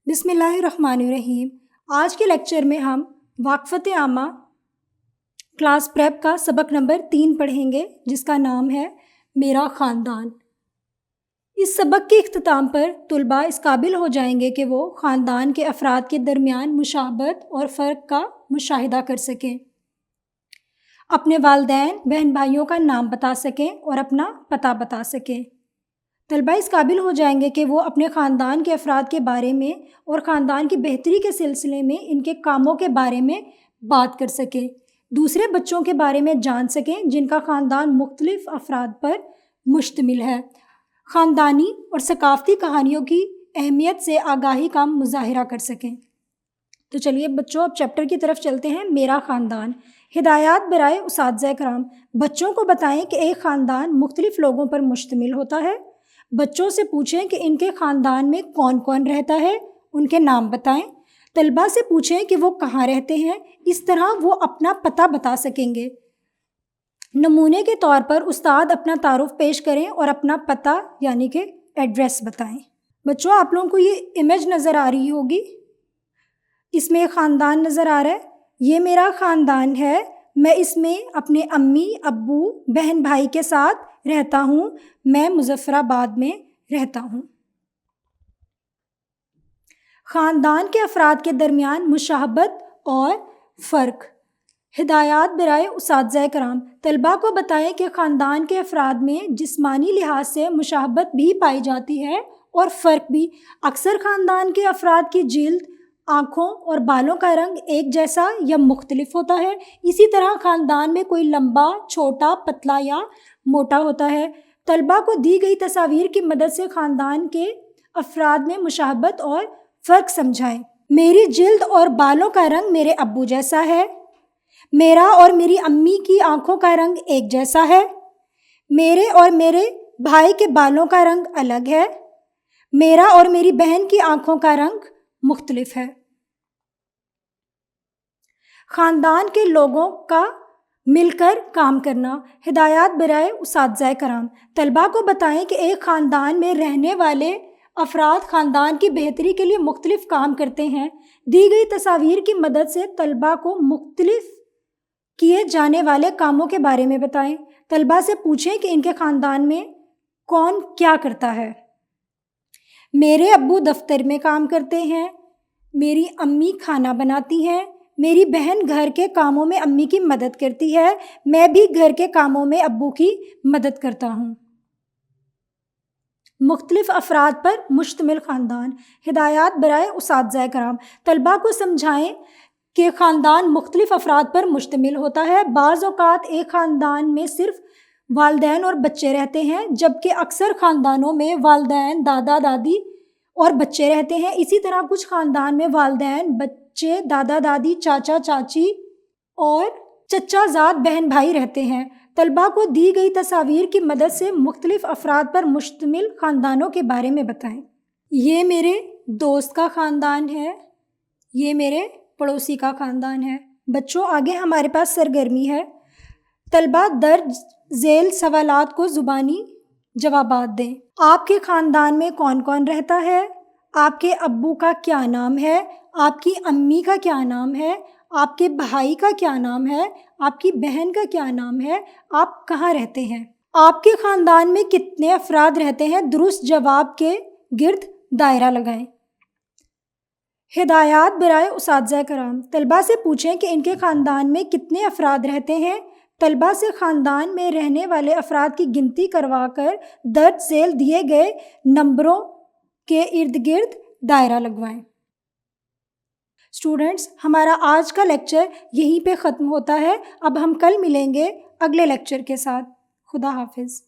بسم اللہ الرحمن الرحیم۔ آج کے لیکچر میں ہم واقفت عامہ کلاس پریپ کا سبق نمبر 3 پڑھیں گے، جس کا نام ہے میرا خاندان۔ اس سبق کے اختتام پر طلباء اس قابل ہو جائیں گے کہ وہ خاندان کے افراد کے درمیان مشابہت اور فرق کا مشاہدہ کر سکیں، اپنے والدین بہن بھائیوں کا نام بتا سکیں اور اپنا پتہ بتا سکیں۔ طلباء اس قابل ہو جائیں گے کہ وہ اپنے خاندان کے افراد کے بارے میں اور خاندان کی بہتری کے سلسلے میں ان کے کاموں کے بارے میں بات کر سکیں، دوسرے بچوں کے بارے میں جان سکیں جن کا خاندان مختلف افراد پر مشتمل ہے، خاندانی اور ثقافتی کہانیوں کی اہمیت سے آگاہی کا مظاہرہ کر سکیں۔ تو چلیے بچوں، اب چیپٹر کی طرف چلتے ہیں۔ میرا خاندان۔ ہدایات برائے اساتذہ کرام۔ بچوں کو بتائیں کہ ایک خاندان مختلف لوگوں پر مشتمل ہوتا ہے۔ بچوں سے پوچھیں کہ ان کے خاندان میں کون کون رہتا ہے، ان کے نام بتائیں۔ طلباء سے پوچھیں کہ وہ کہاں رہتے ہیں، اس طرح وہ اپنا پتہ بتا سکیں گے۔ نمونے کے طور پر استاد اپنا تعارف پیش کریں اور اپنا پتہ یعنی کہ ایڈریس بتائیں۔ بچوں، آپ لوگوں کو یہ امیج نظر آ رہی ہوگی، اس میں ایک خاندان نظر آ رہا ہے۔ یہ میرا خاندان ہے، میں اس میں اپنے امی ابو بہن بھائی کے ساتھ رہتا ہوں، میں مظفر آباد میں رہتا ہوں۔ خاندان کے افراد کے درمیان مشابہت اور فرق۔ ہدایات برائے اساتذہ کرام۔ طلباء کو بتائیں کہ خاندان کے افراد میں جسمانی لحاظ سے مشابہت بھی پائی جاتی ہے اور فرق بھی۔ اکثر خاندان کے افراد کی جلد، آنکھوں اور بالوں کا رنگ ایک جیسا یا مختلف ہوتا ہے۔ اسی طرح خاندان میں کوئی لمبا، چھوٹا، پتلا یا موٹا ہوتا ہے۔ طلباء کو دی گئی تصاویر کی مدد سے خاندان کے افراد میں مشابہت اور فرق سمجھائیں۔ میری جلد اور بالوں کا رنگ میرے ابو جیسا ہے۔ میرا اور میری امی کی آنکھوں کا رنگ ایک جیسا ہے۔ میرے اور میرے بھائی کے بالوں کا رنگ الگ ہے۔ میرا اور میری بہن کی آنکھوں کا رنگ مختلف ہے۔ خاندان کے لوگوں کا مل کر کام کرنا۔ ہدایات برائے اساتذہ کرام۔ طلباء کو بتائیں کہ ایک خاندان میں رہنے والے افراد خاندان کی بہتری کے لیے مختلف کام کرتے ہیں۔ دی گئی تصاویر کی مدد سے طلباء کو مختلف کیے جانے والے کاموں کے بارے میں بتائیں۔ طلباء سے پوچھیں کہ ان کے خاندان میں کون کیا کرتا ہے۔ میرے ابو دفتر میں کام کرتے ہیں۔ میری امی کھانا بناتی ہیں۔ میری بہن گھر کے کاموں میں امی کی مدد کرتی ہے۔ میں بھی گھر کے کاموں میں ابو کی مدد کرتا ہوں۔ مختلف افراد پر مشتمل خاندان۔ ہدایات برائے اساتذہ کرام۔ طلباء کو سمجھائیں کہ خاندان مختلف افراد پر مشتمل ہوتا ہے۔ بعض اوقات ایک خاندان میں صرف والدین اور بچے رہتے ہیں، جبکہ اکثر خاندانوں میں والدین، دادا دادی اور بچے رہتے ہیں۔ اسی طرح کچھ خاندان میں والدین، بچے، دادا دادی، چاچا چاچی اور چچا زاد بہن بھائی رہتے ہیں۔ طلباء کو دی گئی تصاویر کی مدد سے مختلف افراد پر مشتمل خاندانوں کے بارے میں بتائیں۔ یہ میرے دوست کا خاندان ہے، یہ میرے پڑوسی کا خاندان ہے۔ بچوں، آگے ہمارے پاس سرگرمی ہے۔ طلباء درج ذیل سوالات کو زبانی جوابات دیں۔ آپ کے خاندان میں کون کون رہتا ہے؟ آپ کے ابو کا کیا نام ہے؟ آپ کی امی کا کیا نام ہے؟ آپ کے بھائی کا کیا نام ہے؟ آپ کی بہن کا کیا نام ہے؟ آپ کہاں رہتے ہیں؟ آپ کے خاندان میں کتنے افراد رہتے ہیں؟ درست جواب کے گرد دائرہ لگائیں۔ ہدایات برائے اساتذہ کرام۔ طلباء سے پوچھیں کہ ان کے خاندان میں کتنے افراد رہتے ہیں۔ طلباء سے خاندان میں رہنے والے افراد کی گنتی کروا کر درج ذیل دیے گئے نمبروں کے ارد گرد دائرہ لگوائیں۔ اسٹوڈنٹس، ہمارا آج کا لیکچر یہیں پہ ختم ہوتا ہے۔ اب ہم کل ملیں گے اگلے لیکچر کے ساتھ۔ خدا حافظ۔